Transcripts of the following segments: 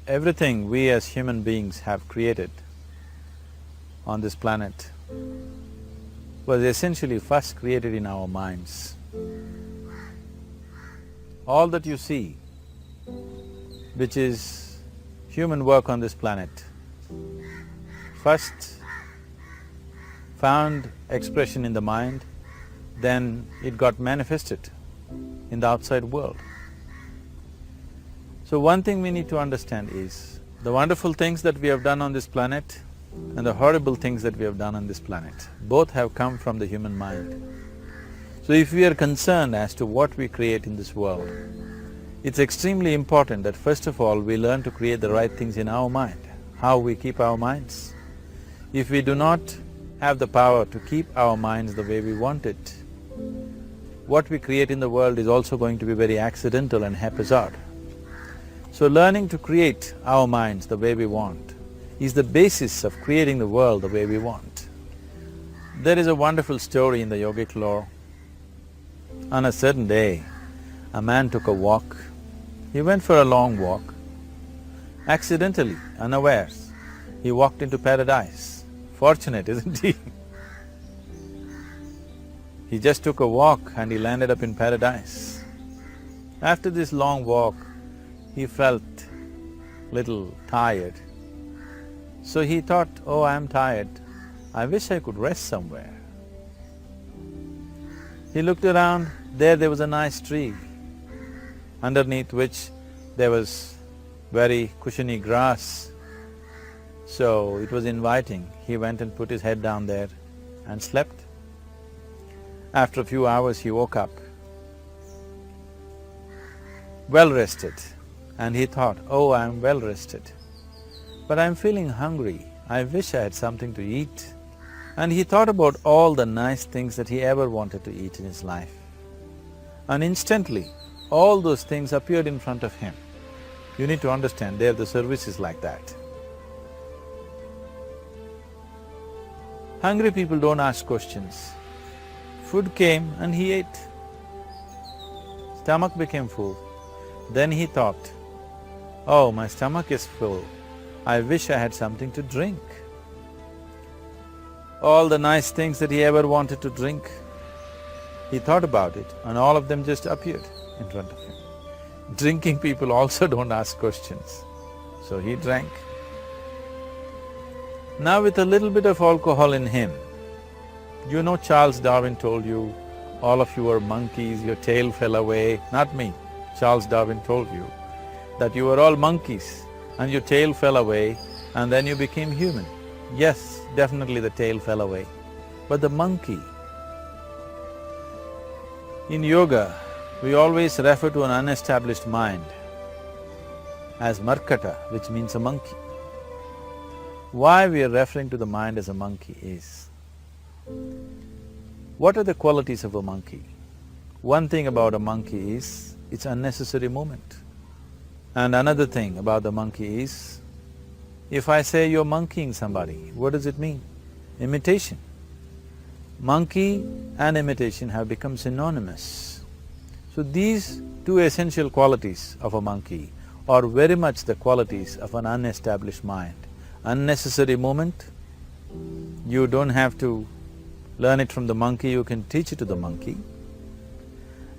Everything we as human beings have created on this planet was essentially first created in our minds. All that you see, which is human work on this planet, first found expression in the mind, then it got manifested in the outside world. So one thing we need to understand is, the wonderful things that we have done on this planet and the horrible things that we have done on this planet, both have come from the human mind. So if we are concerned as to what we create in this world, it's extremely important that first of all we learn to create the right things in our mind. How we keep our minds? If we do not have the power to keep our minds the way we want it, what we create in the world is also going to be very accidental and haphazard. So learning to create our minds the way we want is the basis of creating the world the way we want. There is a wonderful story in the yogic lore. On a certain day, a man took a walk. He went for a long walk. Accidentally, unawares, he walked into paradise. Fortunate, isn't he? He just took a walk and he landed up in paradise. After this long walk, he felt little tired. So he thought, oh, I'm tired, I wish I could rest somewhere. He looked around, there was a nice tree, underneath which there was very cushiony grass. So it was inviting. He went and put his head down there and slept. After a few hours he woke up, well rested, and he thought, oh, I'm well rested, but I'm feeling hungry, I wish I had something to eat. And he thought about all the nice things that he ever wanted to eat in his life. And instantly, all those things appeared in front of him. You need to understand, the service is like that. Hungry people don't ask questions. Food came and he ate. Stomach became full. Then he thought, oh, my stomach is full, I wish I had something to drink. All the nice things that he ever wanted to drink, he thought about it and all of them just appeared in front of him. Drinking people also don't ask questions, so he drank. Now with a little bit of alcohol in him, you know Charles Darwin told you, all of you are monkeys, your tail fell away. Not me, Charles Darwin told you that you were all monkeys and your tail fell away and then you became human. Yes, definitely the tail fell away, but the monkey… In yoga, we always refer to an unestablished mind as markata, which means a monkey. Why we are referring to the mind as a monkey is, what are the qualities of a monkey? One thing about a monkey is, it's unnecessary movement. And another thing about the monkey is, if I say you're monkeying somebody, what does it mean? Imitation. Monkey and imitation have become synonymous. So these two essential qualities of a monkey are very much the qualities of an unestablished mind. Unnecessary movement, you don't have to learn it from the monkey, you can teach it to the monkey.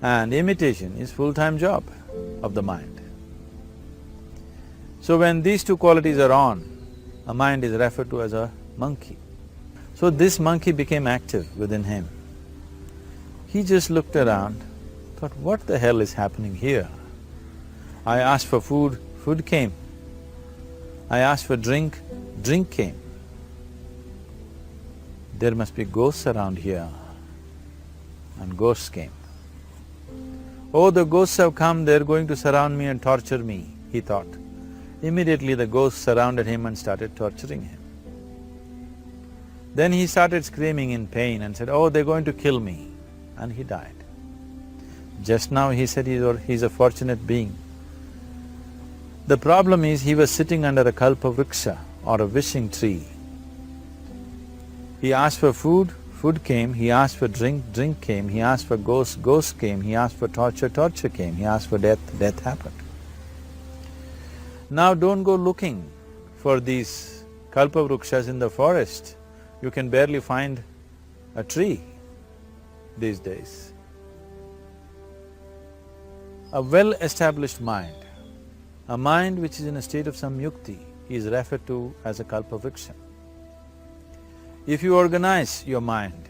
And imitation is full-time job of the mind. So when these two qualities are on, a mind is referred to as a monkey. So this monkey became active within him. He just looked around, thought, what the hell is happening here? I asked for food, food came. I asked for drink, drink came. There must be ghosts around here, and ghosts came. Oh, the ghosts have come, they're going to surround me and torture me, he thought. Immediately the ghosts surrounded him and started torturing him. Then he started screaming in pain and said, oh, they're going to kill me, and he died. Just now he said he's a fortunate being. The problem is he was sitting under a kalpa vriksha or a wishing tree. He asked for food, food came, he asked for drink, drink came, he asked for ghost, ghost came, he asked for torture, torture came, he asked for death, death happened. Now don't go looking for these kalpavrukshas in the forest. You can barely find a tree these days. A well-established mind, a mind which is in a state of samyukti, is referred to as a kalpavriksha. If you organize your mind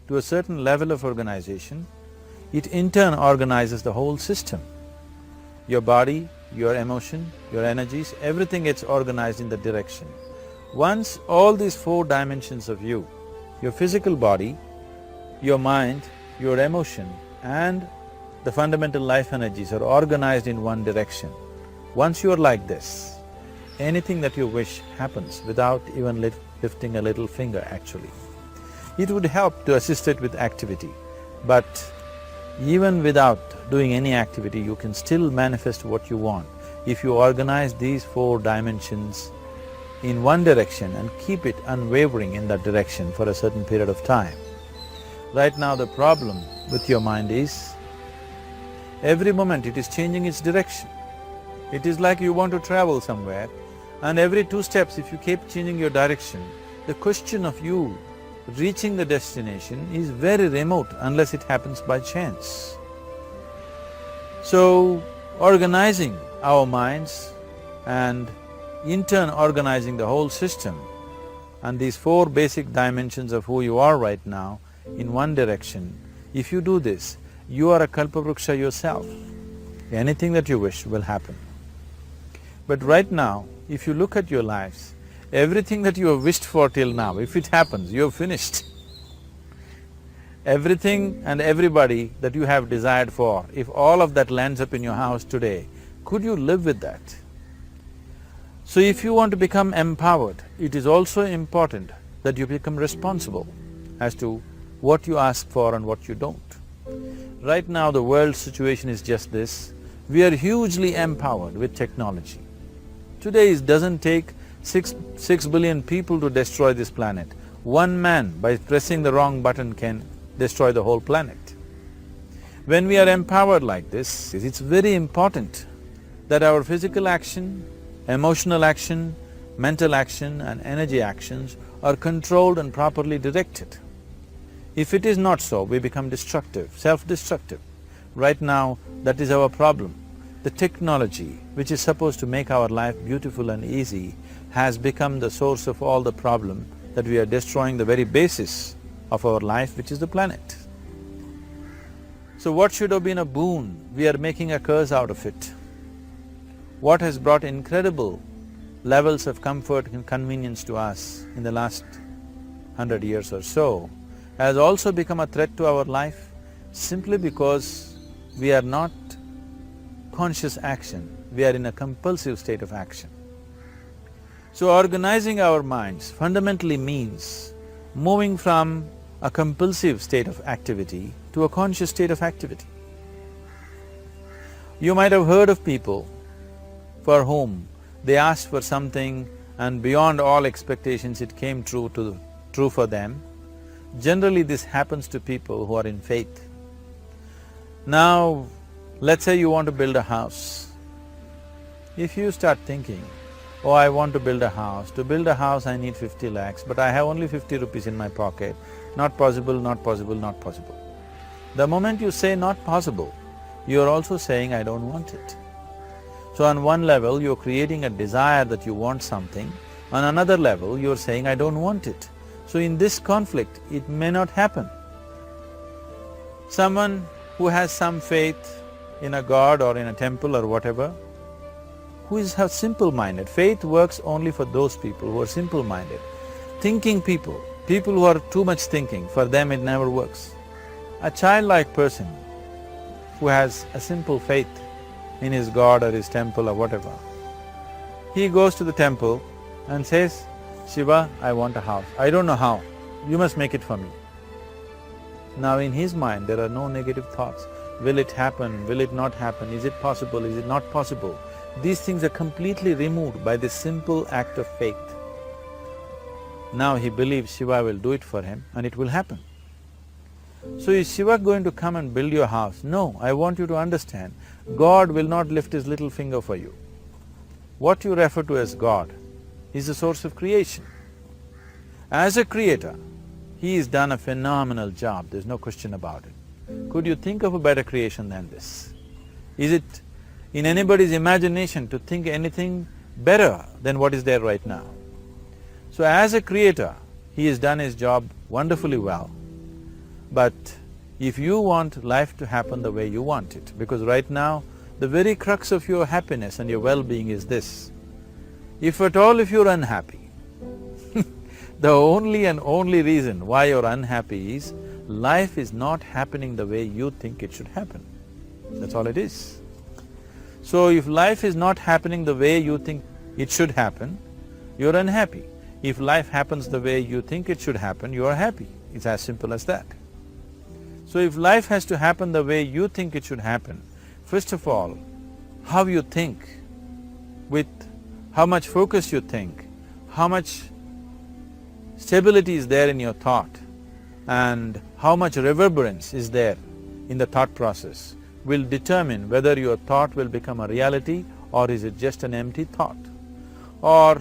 to a certain level of organization, it in turn organizes the whole system. Your body, your emotion, your energies, everything gets organized in that direction. Once all these four dimensions of you, your physical body, your mind, your emotion and the fundamental life energies are organized in one direction, once you are like this, anything that you wish happens without even lifting a little finger actually. It would help to assist it with activity, but even without doing any activity, you can still manifest what you want if you organize these four dimensions in one direction and keep it unwavering in that direction for a certain period of time. Right now the problem with your mind is, every moment it is changing its direction. It is like you want to travel somewhere and every 2 steps if you keep changing your direction, the question of you reaching the destination is very remote unless it happens by chance. So, organizing our minds and in turn organizing the whole system and these 4 basic dimensions of who you are right now in one direction, if you do this, you are a kalpavruksha yourself. Anything that you wish will happen. But right now, if you look at your lives, everything that you have wished for till now, if it happens, you have finished. Everything and everybody that you have desired for, if all of that lands up in your house today, could you live with that? So if you want to become empowered, it is also important that you become responsible as to what you ask for and what you don't. Right now the world's situation is just this, we are hugely empowered with technology. Today it doesn't take six billion people to destroy this planet. One man by pressing the wrong button can destroy the whole planet. When we are empowered like this, it's very important that our physical action, emotional action, mental action and energy actions are controlled and properly directed. If it is not so, we become destructive, self-destructive. Right now, that is our problem. The technology, which is supposed to make our life beautiful and easy, has become the source of all the problem that we are destroying the very basis of our life, which is the planet. So what should have been a boon, we are making a curse out of it. What has brought incredible levels of comfort and convenience to us in the last 100 years or so has also become a threat to our life simply because we are not conscious action, we are in a compulsive state of action. So organizing our minds fundamentally means moving from a compulsive state of activity to a conscious state of activity. You might have heard of people for whom they asked for something and beyond all expectations it came true for them. Generally this happens to people who are in faith. Now, let's say you want to build a house. If you start thinking, oh, I want to build a house, to build a house I need 50 lakhs, but I have only 50 rupees in my pocket, not possible, not possible, not possible. The moment you say not possible, you are also saying I don't want it. So on one level you're creating a desire that you want something, on another level you're saying I don't want it. So in this conflict, it may not happen. Someone who has some faith in a god or in a temple or whatever, who is simple-minded, faith works only for those people who are simple-minded. Thinking people who are too much thinking, for them it never works. A childlike person who has a simple faith in his god or his temple or whatever, he goes to the temple and says, Shiva, I want a house. I don't know how, you must make it for me. Now in his mind there are no negative thoughts. Will it happen? Will it not happen? Is it possible? Is it not possible? These things are completely removed by this simple act of faith. Now he believes Shiva will do it for him and it will happen. So is Shiva going to come and build your house? No, I want you to understand, God will not lift his little finger for you. what you refer to as God is the source of creation. As a creator, he has done a phenomenal job, there's no question about it. Could you think of a better creation than this? Is it in anybody's imagination to think anything better than what is there right now? So as a creator, he has done his job wonderfully well. But if you want life to happen the way you want it, because right now, the very crux of your happiness and your well-being is this. If at all if you're unhappy, the only and only reason why you're unhappy is life is not happening the way you think it should happen. That's all it is. So if life is not happening the way you think it should happen, you're unhappy. If life happens the way you think it should happen, you are happy. It's as simple as that. So if life has to happen the way you think it should happen, first of all, how you think, with how much focus you think, how much stability is there in your thought, and how much reverberance is there in the thought process will determine whether your thought will become a reality or is it just an empty thought. Or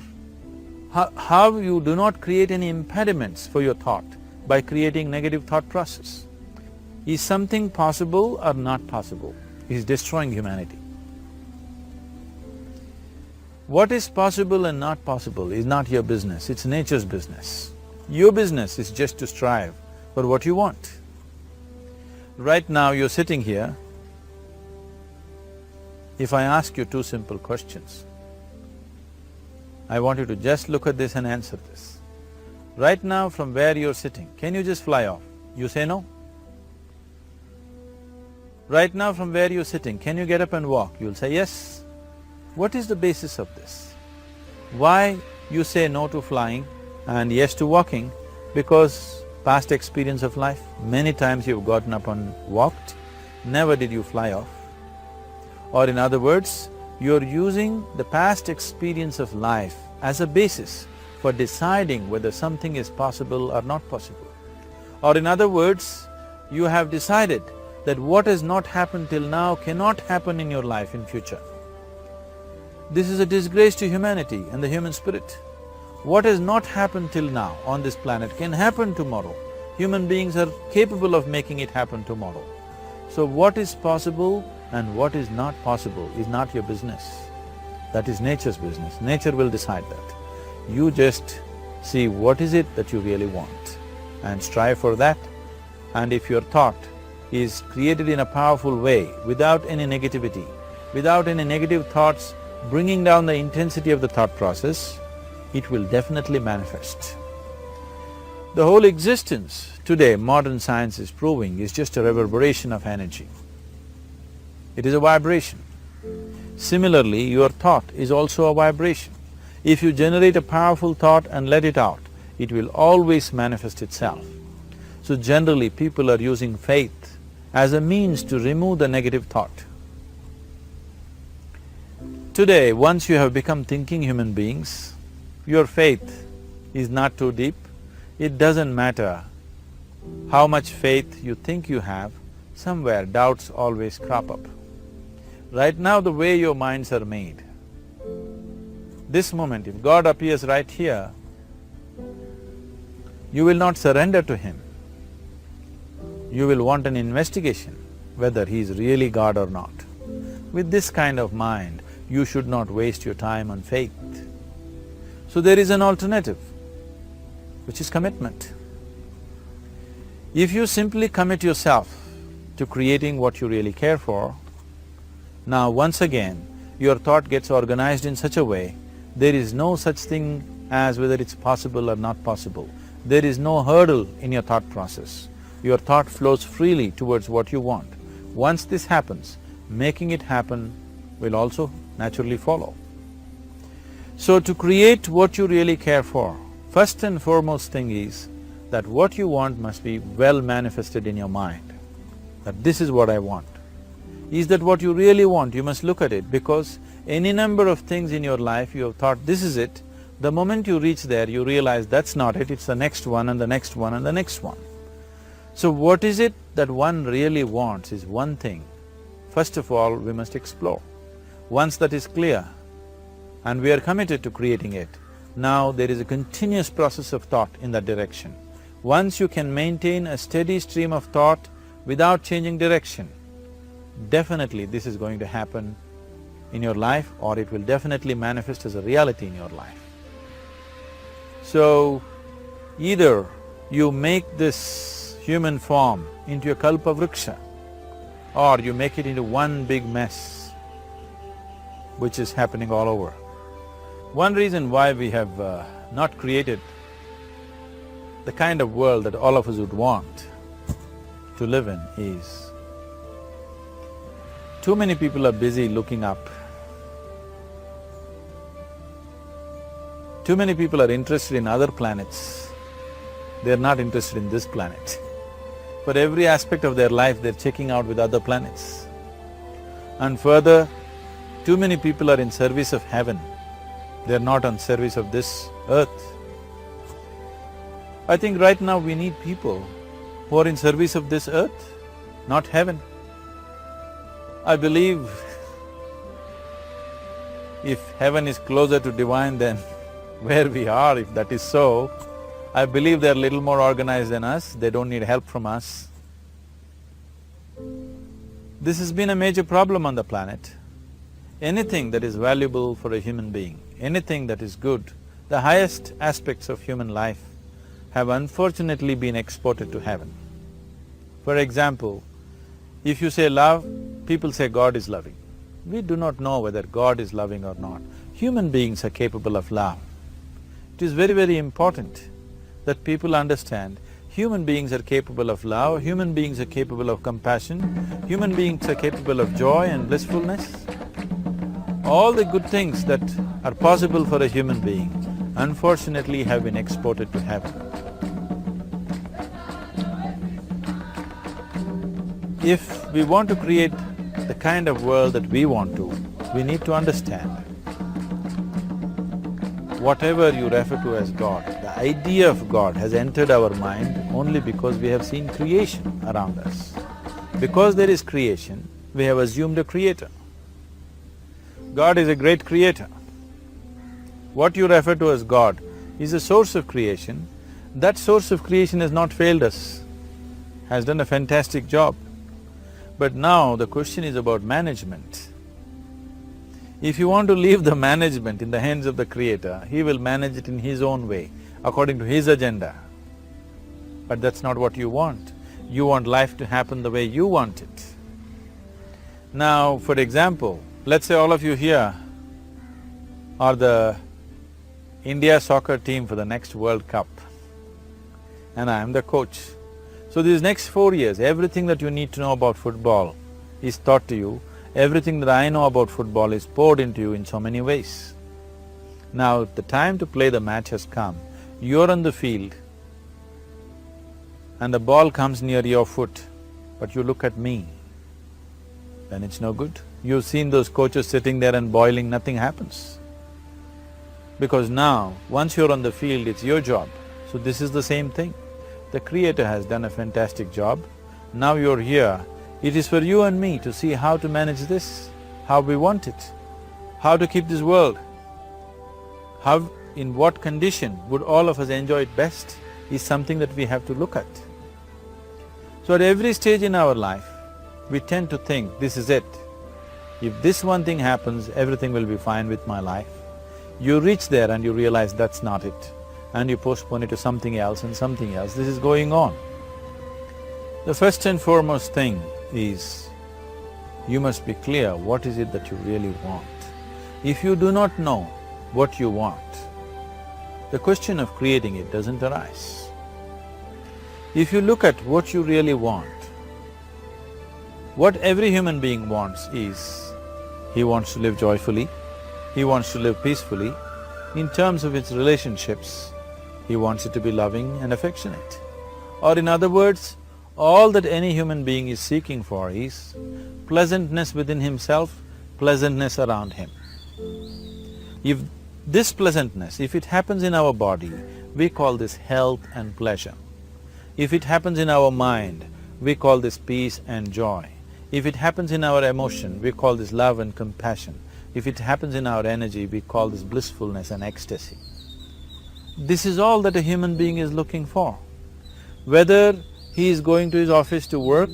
how you do not create any impediments for your thought by creating negative thought process. Is something possible or not possible? Is destroying humanity. What is possible and not possible is not your business, it's nature's business. Your business is just to strive for what you want. Right now you're sitting here, if I ask you two simple questions, I want you to just look at this and answer this. Right now from where you're sitting, can you just fly off? You say no. Right now from where you're sitting, can you get up and walk? You'll say yes. What is the basis of this? Why you say no to flying and yes to walking? Because past experience of life, many times you've gotten up and walked, never did you fly off. Or in other words, you're using the past experience of life as a basis for deciding whether something is possible or not possible. Or in other words, you have decided that what has not happened till now cannot happen in your life in future. This is a disgrace to humanity and the human spirit. What has not happened till now on this planet can happen tomorrow. Human beings are capable of making it happen tomorrow. So what is possible and what is not possible is not your business. That is nature's business. Nature will decide that. You just see what is it that you really want and strive for that. And if your thought is created in a powerful way, without any negativity, without any negative thoughts bringing down the intensity of the thought process, it will definitely manifest. The whole existence today, modern science is proving, is just a reverberation of energy. It is a vibration. Similarly, your thought is also a vibration. If you generate a powerful thought and let it out, it will always manifest itself. So generally, people are using faith as a means to remove the negative thought. Today, once you have become thinking human beings, your faith is not too deep. It doesn't matter how much faith you think you have, somewhere doubts always crop up. Right now, the way your minds are made, this moment, if God appears right here, you will not surrender to Him. You will want an investigation whether He is really God or not. With this kind of mind, you should not waste your time on faith. So there is an alternative, which is commitment. If you simply commit yourself to creating what you really care for, now once again, your thought gets organized in such a way, there is no such thing as whether it's possible or not possible. There is no hurdle in your thought process. Your thought flows freely towards what you want. Once this happens, making it happen will also naturally follow. So to create what you really care for, first and foremost thing is that what you want must be well manifested in your mind, that this is what I want. Is that what you really want? You must look at it, because any number of things in your life you have thought, this is it. The moment you reach there, you realize that's not it, it's the next one and the next one and the next one. So what is it that one really wants is one thing. First of all, we must explore. Once that is clear, and we are committed to creating it. Now there is a continuous process of thought in that direction. Once you can maintain a steady stream of thought without changing direction, definitely this is going to happen in your life, or it will definitely manifest as a reality in your life. So, either you make this human form into a kalpa vriksha, or you make it into one big mess, which is happening all over. One reason why we have not created the kind of world that all of us would want to live in is, too many people are busy looking up. Too many people are interested in other planets. They're not interested in this planet. For every aspect of their life, they're checking out with other planets. And further, too many people are in service of heaven. They're not on service of this earth. I think right now we need people who are in service of this earth, not heaven. I believe if heaven is closer to divine than where we are, if that is so, I believe they're a little more organized than us, they don't need help from us. This has been a major problem on the planet. Anything that is valuable for a human being, anything that is good, the highest aspects of human life have unfortunately been exported to heaven. For example, if you say love, people say God is loving. We do not know whether God is loving or not. Human beings are capable of love. It is very, very important that people understand human beings are capable of love, human beings are capable of compassion, human beings are capable of joy and blissfulness. All the good things that are possible for a human being, unfortunately have been exported to heaven. If we want to create the kind of world that we want to, we need to understand whatever you refer to as God, the idea of God has entered our mind only because we have seen creation around us. Because there is creation, we have assumed a creator. God is a great creator. What you refer to as God is a source of creation. That source of creation has not failed us, has done a fantastic job. But now the question is about management. If you want to leave the management in the hands of the Creator, He will manage it in His own way, according to His agenda. But that's not what you want. You want life to happen the way you want it. Now, for example, let's say all of you here are the India soccer team for the next World Cup, and I am the coach. So these next 4 years, everything that you need to know about football is taught to you. Everything that I know about football is poured into you in so many ways. Now, the time to play the match has come. You're on the field and the ball comes near your foot, but you look at me, then it's no good. You've seen those coaches sitting there and boiling, nothing happens. Because now, once you're on the field, it's your job. So this is the same thing. The Creator has done a fantastic job. Now you're here. It is for you and me to see how to manage this, how we want it, how to keep this world, how, in what condition would all of us enjoy it best is something that we have to look at. So at every stage in our life, we tend to think, this is it. If this one thing happens, everything will be fine with my life. You reach there and you realize that's not it, and you postpone it to something else and something else. This is going on. The first and foremost thing is, you must be clear what is it that you really want. If you do not know what you want, the question of creating it doesn't arise. If you look at what you really want, what every human being wants is, he wants to live joyfully, he wants to live peacefully. In terms of its relationships, he wants it to be loving and affectionate. Or in other words, all that any human being is seeking for is pleasantness within himself, pleasantness around him. If this pleasantness, if it happens in our body, we call this health and pleasure. If it happens in our mind, we call this peace and joy. If it happens in our emotion, we call this love and compassion. if it happens in our energy, we call this blissfulness and ecstasy. This is all that a human being is looking for. Whether he is going to his office to work,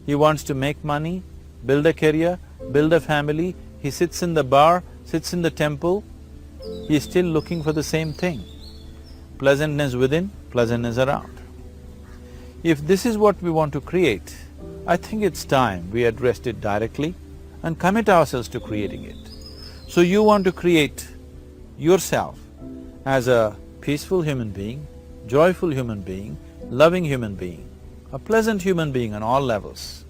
he wants to make money, build a career, build a family, he sits in the bar, sits in the temple, he is still looking for the same thing. Pleasantness within, pleasantness around. If this is what we want to create, I think it's time we addressed it directly and commit ourselves to creating it. So you want to create yourself as a peaceful human being, joyful human being, loving human being, a pleasant human being on all levels.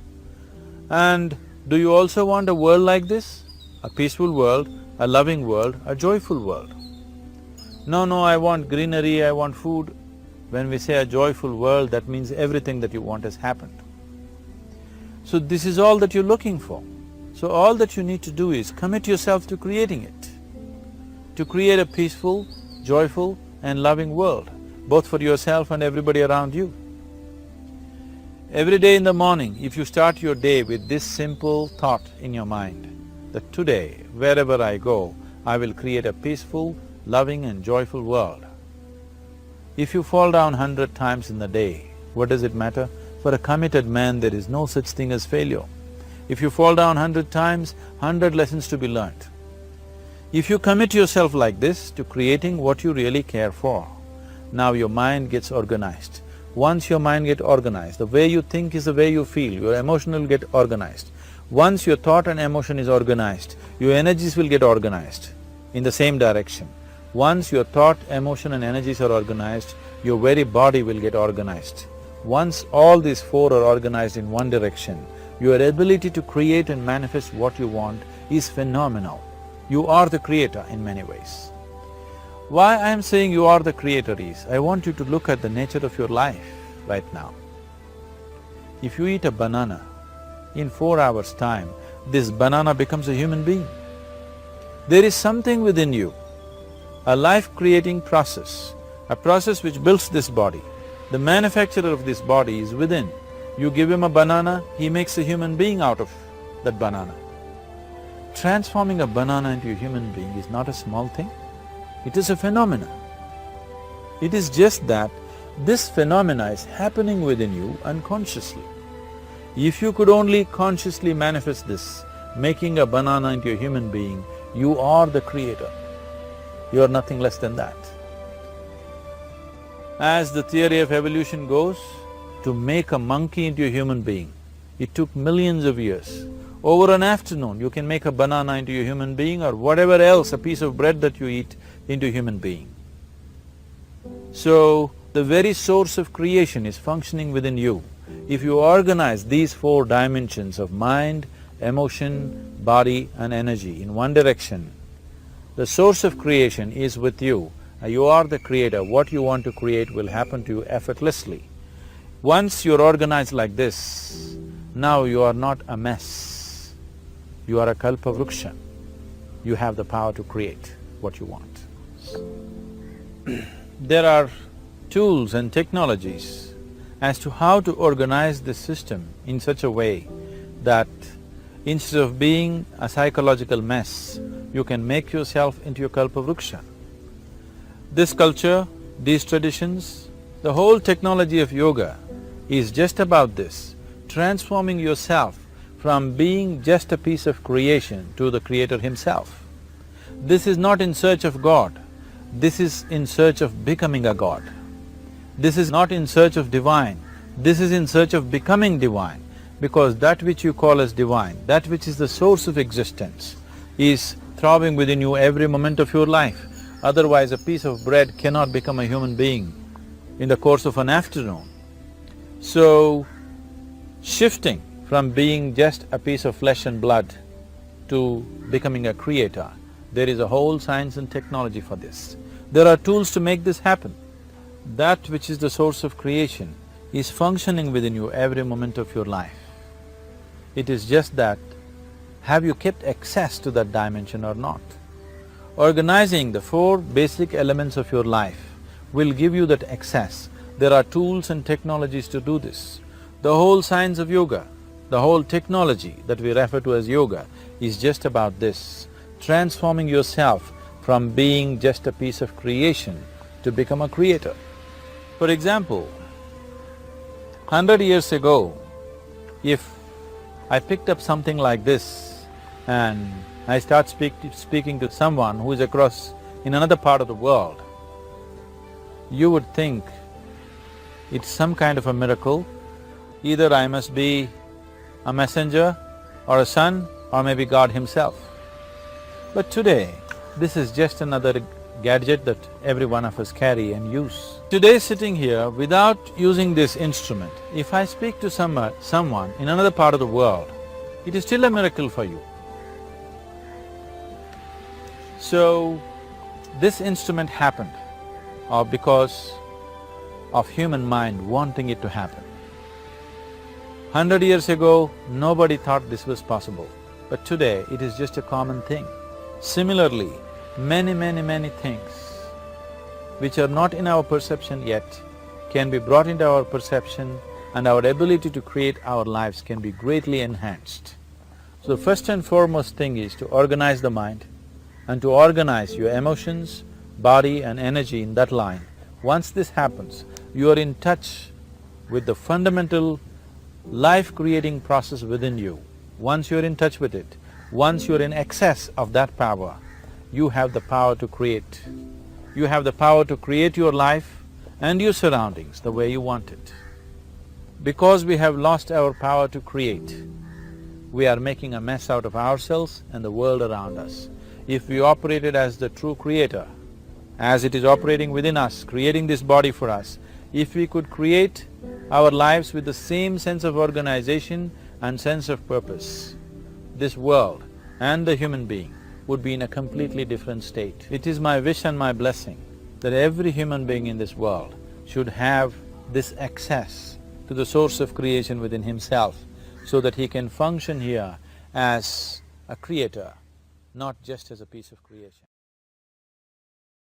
And do you also want a world like this? A peaceful world, a loving world, a joyful world? No, I want greenery, I want food. When we say a joyful world, that means everything that you want has happened. So this is all that you're looking for. So all that you need to do is commit yourself to creating it, to create a peaceful, joyful and loving world, both for yourself and everybody around you. Every day in the morning, if you start your day with this simple thought in your mind, that today, wherever I go, I will create a peaceful, loving and joyful world. If you fall down 100 times in the day, what does it matter? For a committed man, there is no such thing as failure. If you fall down 100 times, 100 lessons to be learnt. If you commit yourself like this to creating what you really care for, now your mind gets organized. Once your mind gets organized, the way you think is the way you feel, your emotion will get organized. Once your thought and emotion is organized, your energies will get organized in the same direction. Once your thought, emotion and energies are organized, your very body will get organized. Once all these four are organized in one direction, your ability to create and manifest what you want is phenomenal. You are the creator in many ways. Why I am saying you are the creator is, I want you to look at the nature of your life right now. If you eat a banana, in 4 hours' time, this banana becomes a human being. There is something within you, a life-creating process, a process which builds this body. The manufacturer of this body is within. You give him a banana, he makes a human being out of that banana. Transforming a banana into a human being is not a small thing, it is a phenomenon. It is just that this phenomena is happening within you unconsciously. If you could only consciously manifest this, making a banana into a human being, you are the creator. You are nothing less than that. As the theory of evolution goes, to make a monkey into a human being, it took millions of years. Over an afternoon, you can make a banana into a human being or whatever else, a piece of bread that you eat, into a human being. So, the very source of creation is functioning within you. If you organize these four dimensions of mind, emotion, body and energy in one direction, the source of creation is with you. You are the creator. What you want to create will happen to you effortlessly. Once you're organized like this, now you are not a mess. You are a kalpavruksha. You have the power to create what you want. There are tools and technologies as to how to organize this system in such a way that instead of being a psychological mess, you can make yourself into a kalpavruksha. This culture, these traditions, the whole technology of yoga is just about this, transforming yourself from being just a piece of creation to the creator himself. This is not in search of God, this is in search of becoming a God. This is not in search of divine, this is in search of becoming divine, because that which you call as divine, that which is the source of existence, is throbbing within you every moment of your life. Otherwise, a piece of bread cannot become a human being in the course of an afternoon. So, shifting from being just a piece of flesh and blood to becoming a creator, there is a whole science and technology for this. There are tools to make this happen. That which is the source of creation is functioning within you every moment of your life. It is just that, have you kept access to that dimension or not? Organizing the four basic elements of your life will give you that access. There are tools and technologies to do this. The whole science of yoga, the whole technology that we refer to as yoga, is just about this, transforming yourself from being just a piece of creation to become a creator. For example, 100 years ago, if I picked up something like this and I start speaking to someone who is across in another part of the world, you would think it's some kind of a miracle. Either I must be a messenger or a son or maybe God himself. But today, this is just another gadget that every one of us carry and use. Today sitting here, without using this instrument, if I speak to someone in another part of the world, it is still a miracle for you. So, this instrument happened because of human mind wanting it to happen. 100 years ago, nobody thought this was possible, but today it is just a common thing. Similarly, many things which are not in our perception yet can be brought into our perception, and our ability to create our lives can be greatly enhanced. So first and foremost thing is to organize the mind and to organize your emotions, body and energy in that line. Once this happens, you are in touch with the fundamental life-creating process within you. Once you're in touch with it, once you're in excess of that power, you have the power to create. You have the power to create your life and your surroundings the way you want it. Because we have lost our power to create, we are making a mess out of ourselves and the world around us. If we operated as the true creator, as it is operating within us, creating this body for us, if we could create our lives with the same sense of organization and sense of purpose, this world and the human being would be in a completely different state. It is my wish and my blessing that every human being in this world should have this access to the source of creation within himself, so that he can function here as a creator, not just as a piece of creation.